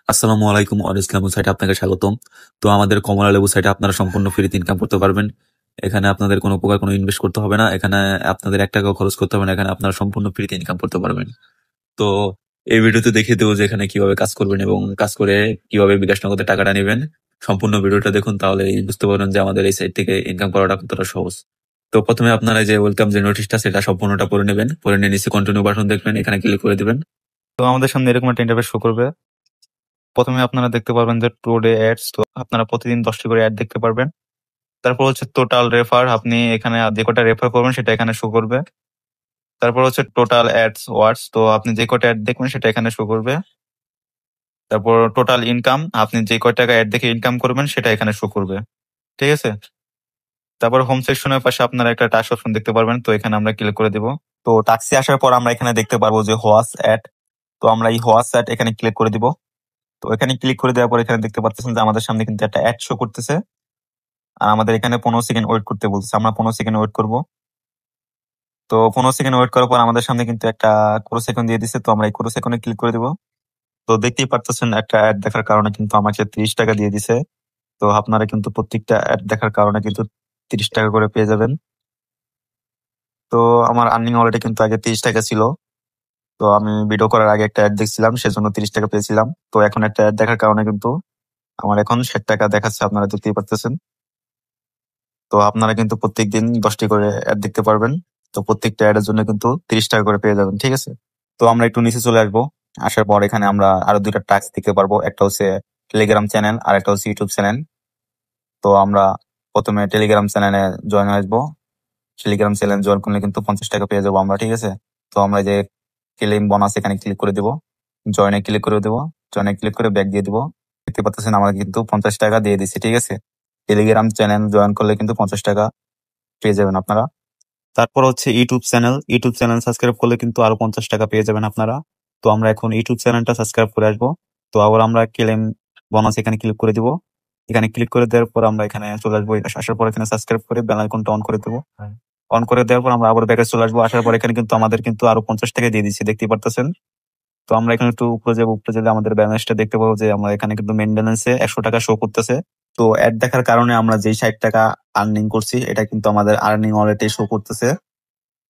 আসসালামু আলাইকুম ইসলাম সাইটে আপনাকে স্বাগতম। তো আমাদের কমলা লেবু সাইটে আপনারা সম্পূর্ণ ফ্রিতে ইনকাম করতে পারবেন। এখানে আপনাদের কোনো প্রকার কোনো ইনভেস্ট করতে হবে না, এখানে আপনাদের 1 টাকাও খরচ করতে হবে না, এখানে আপনারা সম্পূর্ণ ফ্রিতে ইনকাম করতে পারবেন। তো এই ভিডিওতে দেখিয়ে দেবো যে এখানে কিভাবে কাজ করবেন এবং কাজ করে কিভাবে বিকাশ নগদে টাকাটা নেবেন। সম্পূর্ণ ভিডিওটা দেখুন, তাহলে বুঝতে পারবেন যে আমাদের এই সাইট থেকে ইনকাম করাটা কতটা সহজ। তো প্রথমে আপনারা যে ওয়েলকাম যে নোটিশটা সেটা সম্পূর্ণটা পড়ে নেবেন, পড়ে নিয়ে নিচে কন্টিনিউ বাটন দেখবেন, এখানে ক্লিক করে দিবেন। তো আমাদের সামনে এরকম একটা ইন্টারফেস শো করবে। প্রথমে আপনারা দেখতে পারবেন যে টুডে অ্যাডস, তো আপনারা প্রতিদিন 10টি করে অ্যাড দেখতে পারবেন। তারপর হচ্ছে টোটাল রেফার, আপনি এখানে যে কটা রেফার করবেন সেটা এখানে শো করবে। তারপর হচ্ছে টোটাল অ্যাডস ওয়ার্ডস, তো আপনি যে কটা অ্যাড দেখবেন সেটা এখানে শো করবে। তারপর টোটাল ইনকাম, আপনি যে কয় টাকা অ্যাড দেখে ইনকাম করবেন সেটা এখানে শো করবে। ঠিক আছে। তারপর হোম সেকশনের পাশে আপনারা একটা টাস্ক অপশন দেখতে পারবেন, তো এখানে আমরা ক্লিক করে দিব। তো টাস্কে আসার পর আমরা এখানে দেখতে পারবো যে হোয়াটস অ্যাড, তো আমরা এই হোয়াটস অ্যাড এখানে ক্লিক করে দিব। তো এখানে ক্লিক করে দেওয়ার পর এখানে দেখতে পাচ্ছেন যে আমাদের সামনে কিন্তু একটা অ্যাড শো করতেছে, আর আমাদের এখানে 15 সেকেন্ড ওয়েট করতে বলতেছে। আমরা 15 সেকেন্ড ওয়েট করব। তো 15 সেকেন্ড ওয়েট করার পর আমাদের সামনে কিন্তু একটা ক্রো সেকেন্ড দিয়ে দিচ্ছে, তো আমরা এই ক্রো সেকেন্ডে ক্লিক করে দিব। তো দেখতেই পারতেছেন একটা অ্যাড দেখার কারণে কিন্তু আমাকে 30 টাকা দিয়ে দিছে। তো আপনারা কিন্তু প্রত্যেকটা অ্যাড দেখার কারণে কিন্তু 30 টাকা করে পেয়ে যাবেন। তো আমার আর্নিং অলরেডি কিন্তু আগে 30 টাকা ছিল। তো আমি ভিডিও করার আগে একটা অ্যাড দেখছিলাম, সেজন্য 30 টাকা পেয়েছিলাম। তো এখন একটা অ্যাড দেখার কারণে কিন্তু আমার এখন 60 টাকা দেখাচ্ছে, আপনারা দেখতেই পারতেছেন। তো আপনারা কিন্তু প্রত্যেকদিন 10টি করে অ্যাড দেখতে পারবেন। তো প্রত্যেকটা অ্যাডের জন্য কিন্তু 30 টাকা করে পেয়ে যাবেন। ঠিক আছে। তো আমরা একটু নিচে চলে আসবো। আসার পর এখানে আমরা আরো দুইটা টাস্ক দেখতে পারবো, একটা হচ্ছে টেলিগ্রাম চ্যানেল আর একটা হচ্ছে ইউটিউব চ্যানেল। তো আমরা প্রথমে টেলিগ্রাম চ্যানেলে জয়েন আসবো। টেলিগ্রাম চ্যানেল জয়েন করলে কিন্তু 50 টাকা পেয়ে যাবো আমরা। ঠিক আছে। তো আমরা যে ক্লেম বোনাস এখানে ক্লিক করে দিব, জয়েনে ক্লিক করে দেবো, জয়েনে ক্লিক করে ব্যাক দিয়ে দিব। দেখতে পাচ্ছেন আমরা কিন্তু 50 টাকা দিয়ে দিচ্ছি। ঠিক আছে। টেলিগ্রাম চ্যানেল জয়েন করলে কিন্তু 50 টাকা পেয়ে যাবেন আপনারা। তারপর হচ্ছে ইউটিউব চ্যানেল সাবস্ক্রাইব করলে কিন্তু আরো 50 টাকা পেয়ে যাবেন আপনারা। তো আমরা এখন ইউটিউব চ্যানেলটা সাবস্ক্রাইব করে আসবো। তো আবার আমরা ক্লেম বোনাস এখানে ক্লিক করে দিব। এখানে ক্লিক করে দেওয়ার পর আমরা এখানে চলে আসবো। আসার পর এখানে সাবস্ক্রাইব করে বেল আইকনটা অন করে দেবো। অন করে দেওয়ার পর আমরা আবার ব্যাকে চলে আসবো। আসার পর এখানে কিন্তু আমাদের কিন্তু আরো 50 টাকা দিয়ে দিচ্ছে, দেখতে পারতেছেন। তো আমরা এখানে একটু উপরে যাবো, উপরে গেলে আমাদের ব্যালেন্সটা দেখতে পাবো যে আমরা এখানে কিন্তু মেন ব্যালেন্সে 100 টাকা শো করতেছে। তো অ্যাড দেখার কারণে আমরা যেই 60 টাকা আর্নিং করছি এটা কিন্তু আমাদের আর্নিং অলরেডি শো করতেছে।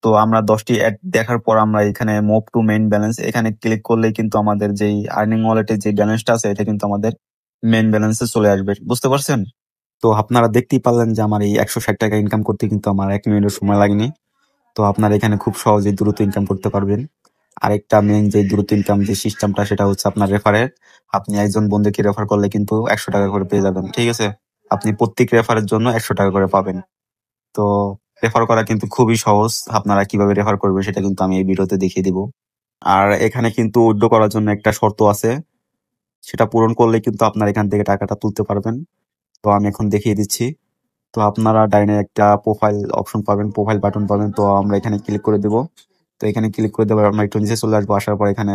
তো আমরা 10টি অ্যাড দেখার পর আমরা এখানে মুভ টু মেইন ব্যালেন্স এখানে ক্লিক করলেই কিন্তু আমাদের যেই আর্নিং ওয়ালেটের যে ব্যালেন্সটা আছে এটা কিন্তু আমাদের মেইন ব্যালেন্সে চলে আসবে। বুঝতে পারছেন? তো আপনারা দেখতেই পারলেন যে আমার এই 160 টাকা ইনকাম করতে কিন্তু আমার 1 মিনিটের সময় লাগেনি। তো আপনারা এখানে খুব সহজেই দ্রুত ইনকাম করতে পারবেন। আরেকটা মেইন যে দ্রুত ইনকাম যে সিস্টেমটা সেটা হচ্ছে আপনার রেফারের। আপনি একজন বন্ধুকে রেফার করলে কিন্তু 100 টাকা করে পেয়ে যাবেন। ঠিক আছে। আপনি প্রত্যেক রেফারের জন্য 100 টাকা করে পাবেন। তো রেফার করা কিন্তু খুবই সহজ। আপনারা কিভাবে রেফার করবেন সেটা কিন্তু আমি এই ভিডিওতে দেখিয়ে দিব। আর এখানে কিন্তু উইথড্র করার জন্য একটা শর্ত আছে, সেটা পূরণ করলে কিন্তু আপনার এখান থেকে টাকাটা তুলতে পারবেন। তো আমি এখন দেখিয়ে দিচ্ছি। তো আপনারা ডাইনে একটা প্রোফাইল অপশন পাবেন, প্রোফাইল বাটন পাবেন। তো আমরা এখানে ক্লিক করে দেব। তো এখানে ক্লিক করে দেওয়ার আমরা একটু নিচে চলে আসবো। আসার পর এখানে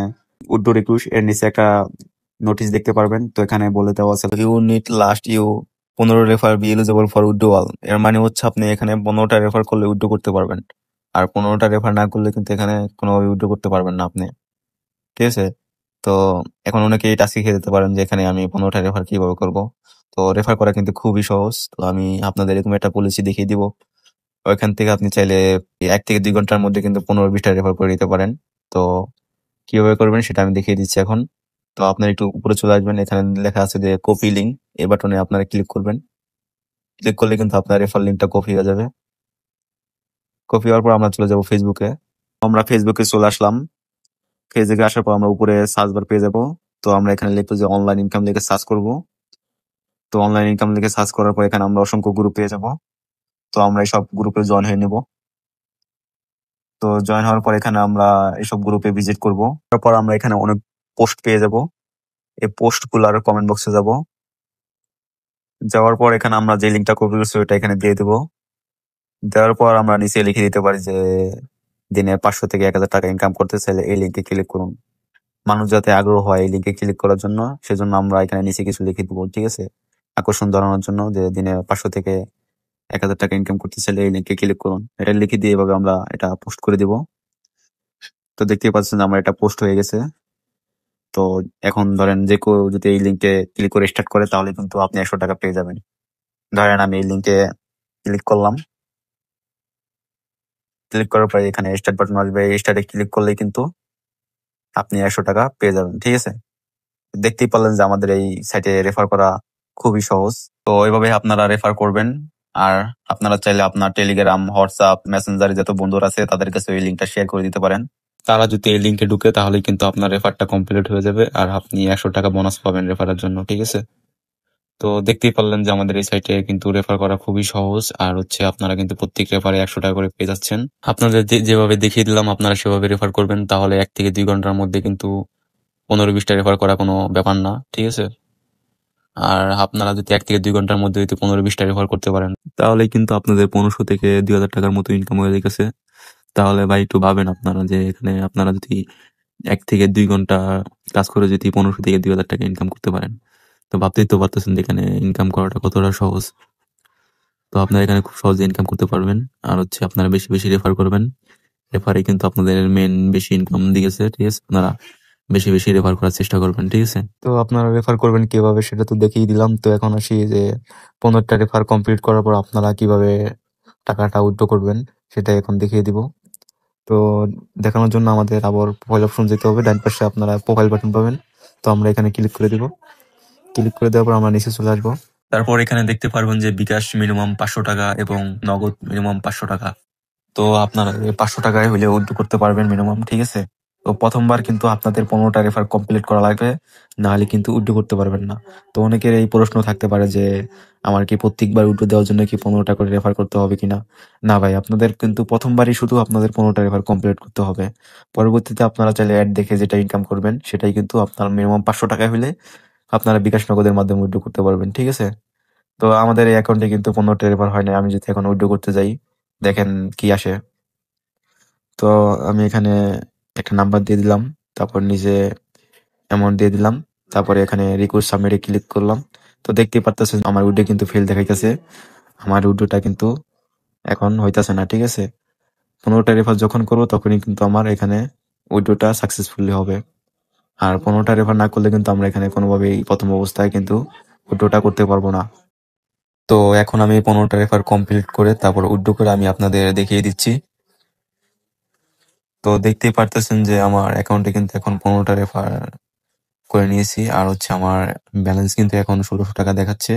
উইথড্র রিকোয়েস্ট এর নিচে একটা নোটিশ দেখতে পারবেন। তো এখানে বলে দেওয়া আছে you need last you 15 refer be eligible for withdrawal. এর মানে হচ্ছে আপনি এখানে 15টা রেফার করলে উইথড্র করতে পারবেন। আর 15টা রেফার না করলে কিন্তু এখানে কোনোভাবে উইথড্র করতে পারবেন না আপনি। ঠিক আছে। তো এখন অনেকে এই টাস্কে খেয়ে যেতে পারেন যে এখানে আমি 15টা রেফার কিভাবে করব। তো রেফার করা কিন্তু খুবই সহজ। তো আমি আপনাদের এরকম একটা পলিসি দেখিয়ে দিব। ওইখান থেকে আপনি চাইলে 1 থেকে 2 ঘন্টার মধ্যে কিন্তু 15-20টা রেফার করে দিতে পারেন। তো কিভাবে করবেন সেটা আমি দেখিয়ে দিচ্ছি এখন। তো আপনার একটু উপরে চলে আসবেন, এখানে লেখা আছে যে কপি লিঙ্ক, এই বাটনে আপনারা ক্লিক করবেন। ক্লিক করলে কিন্তু আপনার রেফার লিঙ্কটা কপি হয়ে যাবে। কপি হওয়ার পর আমরা চলে যাব ফেসবুকে। আমরা ফেসবুকে চলে আসলাম। ফেসবুকে আসার পর আমরা উপরে সার্চ বার পেয়ে যাব। তো আমরা এখানে লিখবো যে অনলাইন ইনকাম লিখে সার্চ করব। তো অনলাইন ইনকাম লিখে সার্চ করার পর এখানে আমরা অসংখ্য গ্রুপ পেয়ে যাব। তো আমরা এই সব গ্রুপে জয়েন হয়ে নেব। তো জয়েন হওয়ার পর এখানে আমরা এইসব গ্রুপে ভিজিট করব। তারপর আমরা এখানে অনেক পোস্ট পেয়ে যাব। এই পোস্ট গুলার কমেন্ট বক্সে যাব। যাওয়ার পর এখানে আমরা যে লিঙ্কটা কপি করছি ওটা এখানে দিয়ে দেবো। দেওয়ার পর আমরা নিচে লিখে দিতে পারি যে দিনে 500 থেকে 1000 টাকা ইনকাম করতে চাইলে এই লিঙ্কে ক্লিক করুন। মানুষ যাতে আগ্রহ হয় এই লিঙ্কে ক্লিক করার জন্য, সেজন্য আমরা এখানে নিচে কিছু লিখে দেবো। ঠিক আছে। আকর্ষণ জানানোর জন্য যে দিনে 500 থেকে 1000 টাকা ইনকাম করতে চাইলে এই লিঙ্কে ক্লিক করুন, এটা লিখে দিয়ে এভাবে আমরা এটা পোস্ট করে দিব। তো দেখতেই পাচ্ছেন আমার এটা পোস্ট হয়ে গেছে। তো এখন ধরেন যে কেউ যদি এই লিঙ্কে ক্লিক করে স্টার্ট করে তাহলে কিন্তু আপনি 100 টাকা পেয়ে যাবেন। ধরেন আমি এই লিঙ্কে ক্লিক করলাম, ক্লিক করার পরে এখানে স্টার্ট বাটন আসবে, স্টার্টে ক্লিক করলেই কিন্তু আপনি 100 টাকা পেয়ে যাবেন। ঠিক আছে, দেখতেই পারলেন যে আমাদের এই সাইটে রেফার করা খুবই সহজ। তো এইভাবে আপনারা রেফার করবেন। আর আপনারা চাইলে আপনার টেলিগ্রাম, হোয়াটসঅ্যাপ, মেসেঞ্জারে যত বন্ধুরা আছে তাদের কাছে এই লিঙ্কটা শেয়ার করে দিতে পারেন। তারা যদি এই লিঙ্কে ঢুকে তাহলে কিন্তু আপনার রেফারটা কমপ্লিট হয়ে যাবে আর আপনি 100 টাকা বোনাস পাবেন রেফারের জন্য। ঠিক আছে, তো দেখতেই পারলেন যে আমাদের এই সাইটে কিন্তু রেফার করা খুবই সহজ। আর আপনারা কিন্তু প্রত্যেক রেফারে 100 টাকা করে পেয়ে যাচ্ছেন। আপনাদের যেভাবে দেখিয়ে দিলাম আপনারা সেভাবে রেফার করবেন, তাহলে 1 থেকে 2 ঘন্টার মধ্যে কিন্তু 15-20টা রেফার করা কোনো ব্যাপার না। ঠিক আছে, আর আপনারা যদি 1 থেকে 2 ঘন্টার মধ্যে যদি 15-20টা রেফার করতে পারেন তাহলে কিন্তু আপনাদের 1500 থেকে 2000 টাকার মতো ইনকাম হয়ে গেছে। তাহলে ভাই একটু ভাবেন আপনারা যে এখানে আপনারা যদি 1 থেকে 2 ঘন্টা কাজ করে যদি 1500 থেকে 2000 টাকা ইনকাম করতে পারেন, তো ভাবতেই তো পারতেছেন যে এখানে ইনকাম করাটা কতটা সহজ। তো আপনারা এখানে খুব সহজে ইনকাম করতে পারবেন। আর আপনারা বেশি বেশি রেফার করবেন, রেফারে কিন্তু আপনাদের মেন বেশি ইনকাম দিয়েছে। ঠিক আছে, আপনারা বেশি বেশি রেফার করার চেষ্টা করবেন। ঠিক আছে, তো আপনারা রেফার করবেন কিভাবে সেটা তো দেখিয়ে দিলাম। তো এখন আসি যে 15টা রেফার কমপ্লিট করার পর আপনারা কিভাবে টাকাটা উইথড্র করবেন সেটা এখন দেখিয়ে দিব। তো দেখানোর জন্য আমাদের আবার প্রোফাইল অপশন যেতে হবে, ডান পাশে আপনারা প্রোফাইল বাটন পাবেন। তো আমরা এখানে ক্লিক করে দিব, ক্লিক করে দেওয়ার পর আমরা নিচে চলে আসবো। তারপর এখানে দেখতে পারবেন যে বিকাশ মিনিমাম 500 টাকা এবং নগদ মিনিমাম 500 টাকা। তো আপনারা 500 টাকায় হলে উইথড্র করতে পারবেন মিনিমাম। ঠিক আছে, তো প্রথমবার কিন্তু আপনাদের 15টা রেফার কমপ্লিট করা লাগবে, না হলে কিন্তু উইথড্র করতে পারবেন না। তো অনেকের এই প্রশ্ন থাকতে পারে যে আমার কি প্রত্যেকবার উইথড্র দেওয়ার জন্য কি 15টা করে রেফার করতে হবে কিনা। না ভাই, আপনাদের কিন্তু প্রথমবারই শুধু আপনাদের 15টা রেফার কমপ্লিট করতে হবে। পরবর্তীতে আপনারা চাইলে অ্যাড দেখে যেটা ইনকাম করবেন সেটাই কিন্তু আপনার মিনিমাম 500 টাকা হলে আপনারা বিকাশ নগদের মাধ্যমে উইথড্র করতে পারবেন। ঠিক আছে, তো আমাদের এই অ্যাকাউন্টে কিন্তু 15টা রেফার হয় না। আমি যদি এখন উইথড্র করতে যাই দেখেন কি আসে। তো আমি এখানে একটা নাম্বার দিয়ে দিলাম, তারপর নিজে অ্যামাউন্ট দিয়ে দিলাম, তারপরে এখানে রিকোয়েস্ট সাবমিটে ক্লিক করলাম। তো দেখতেই পারতেছেন আমার উইড্রো কিন্তু ফেল দেখাইতেছে, আমার উইড্রোটা কিন্তু এখন হইতাছে না। ঠিক আছে, 15টা রেফার যখন করবো তখনই কিন্তু আমার এখানে উইড্রোটা সাকসেসফুলি হবে। আর 15টা রেফার না করলে কিন্তু আমরা এখানে কোনোভাবেই প্রথম অবস্থায় কিন্তু উইড্রোটা করতে পারবো না। তো এখন আমি 15টা রেফার কমপ্লিট করে তারপর উইড্রো করে আমি আপনাদের দেখিয়ে দিচ্ছি। তো দেখতেই পারতেছেন যে আমার অ্যাকাউন্টে কিন্তু এখন 15টা রেফার করে নিয়েছি। আর আমার ব্যালেন্স কিন্তু এখন 1600 টাকা দেখাচ্ছে।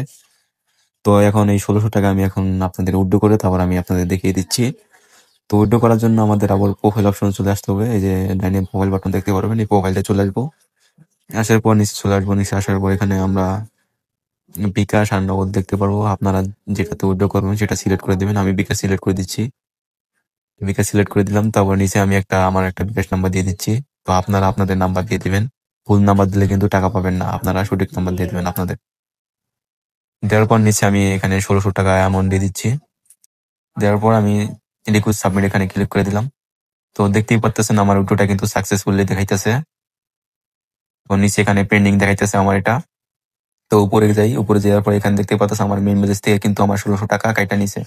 তো এখন এই 1600 টাকা আমি এখন আপনাদের উইথড্র করে তারপর আমি আপনাদের দেখিয়ে দিচ্ছি। তো উইথড্র করার জন্য আমাদের আবার প্রোফাইল অপশনে চলে আসতে হবে। এই যে ডাইনে প্রোফাইল বাটন দেখতে পারবেন, এই প্রোফাইলটা চলে আসবো। আসার পর নিচে চলে আসবো, নিচে আসার পর এখানে আমরা বিকাশ আর নগদ দেখতে পারবো। আপনারা যেটাতে উইথড্র করবেন সেটা সিলেক্ট করে দিবেন। আমি বিকাশ সিলেক্ট করে দিচ্ছি, বিকাশ সিলেক্ট করে দিলাম। তারপর নিচে আমি আমার একটা বিকাশ নাম্বার দিয়ে দিচ্ছি। তো আপনারা আপনাদের নাম্বার দিয়ে দিবেন, ভুল নাম্বার দিলে কিন্তু টাকা পাবেন না, আপনারা সঠিক নাম্বার দিয়ে দিবেন আপনাদের। দেওয়ার পর নিচে আমি এখানে 1600 টাকা অ্যামাউন্ট দিয়ে দিচ্ছি। দেওয়ার পর আমি রিকোয়েস্ট সাবমিট এখানে ক্লিক করে দিলাম। তো দেখতেই পারতেছেন আমার উইথড্রটা কিন্তু সাকসেসফুলি দেখাইতেছে। তো নিচে এখানে পেন্ডিং দেখাইতেছে আমার এটা। তো উপরে যাই, উপরে যাওয়ার পর এখানে দেখতে পাচ্ছেন আমার মেইন মেসেজ থেকে কিন্তু আমার 1600 টাকা কাইটা নিছে।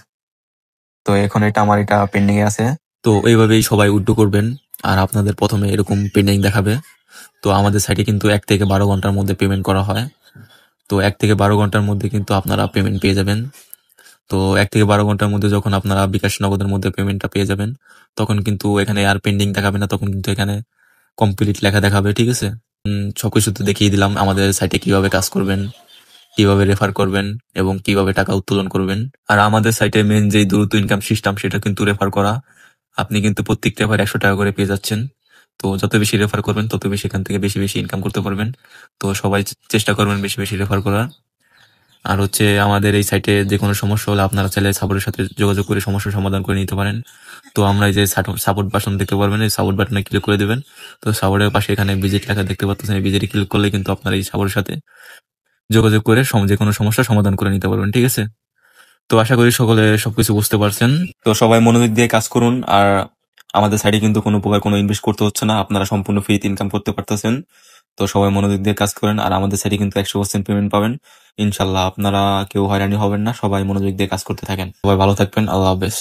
তো এখন আমার এটা পেন্ডিং এ আছে। তো এইভাবেই সবাই উইথড্র করবেন। আর আপনাদের প্রথমে এরকম পেন্ডিং দেখাবে। তো আমাদের সাইটে কিন্তু 1 থেকে 12 ঘন্টার মধ্যে পেমেন্ট করা হয়। তো 1 থেকে 12 ঘন্টার মধ্যে কিন্তু আপনারা পেমেন্ট পেয়ে যাবেন। তো 1 থেকে 12 ঘন্টার মধ্যে যখন আপনারা বিকাশ নগদের মধ্যে পেমেন্টটা পেয়ে যাবেন তখন কিন্তু এখানে আর পেন্ডিং দেখাবে না, তখন কিন্তু এখানে কমপ্লিট লেখা দেখাবে। ঠিক আছে, সবকিছু তো দেখিয়ে দিলাম আমাদের সাইটে কিভাবে কাজ করবেন, কিভাবে রেফার করবেন এবং কিভাবে টাকা উত্তোলন করবেন। আর আমাদের সাইটে মেন যে দ্রুত ইনকাম সিস্টেম সেটা কিন্তু রেফার করা। আপনি কিন্তু প্রত্যেকটা রেফার 100 টাকা করে পেয়ে যাচ্ছেন। তো যত বেশি রেফার করবেন তত বেশি এখান থেকে বেশি বেশি ইনকাম করতে পারবেন। তো সবাই চেষ্টা করবেন বেশি বেশি রেফার করার। আর আমাদের এই সাইটে যে কোনো সমস্যা হলে আপনারা চাইলে সাপোর্টের সাথে যোগাযোগ করে সমস্যার সমাধান করে নিতে পারেন। তো আমরা এই যে সাপোর্ট বাটন দেখতে পারবেন, এই সাপোর্ট বাটনে ক্লিক করে দেবেন। তো সাপোর্টের পাশে এখানে ভিজিট লেখা দেখতে পাচ্ছেন, এই ভিজিটে ক্লিক করলে কিন্তু আপনারা এই সাপোর্টের সাথে যোগাযোগ করে যে কোনো সমস্যার সমাধান করে নিতে পারবেন। ঠিক আছে, তো আশা করি সকলে সবকিছু বুঝতে পারছেন। তো সবাই মনোযোগ দিয়ে কাজ করুন। আর আমাদের সাইটে কিন্তু কোনো প্রকার কোনো ইনভেস্ট করতে হচ্ছে না, আপনারা সম্পূর্ণ ফ্রিতে ইনকাম করতে পারতেছেন। তো সবাই মনোযোগ দিয়ে কাজ করেন। আর আমাদের সাইটে কিন্তু 100% পেমেন্ট পাবেন ইনশাল্লাহ। আপনারা কেউ হয়রানি হবেন না, সবাই মনোযোগ দিয়ে কাজ করতে থাকেন। সবাই ভালো থাকবেন, আল্লাহ হাফেজ।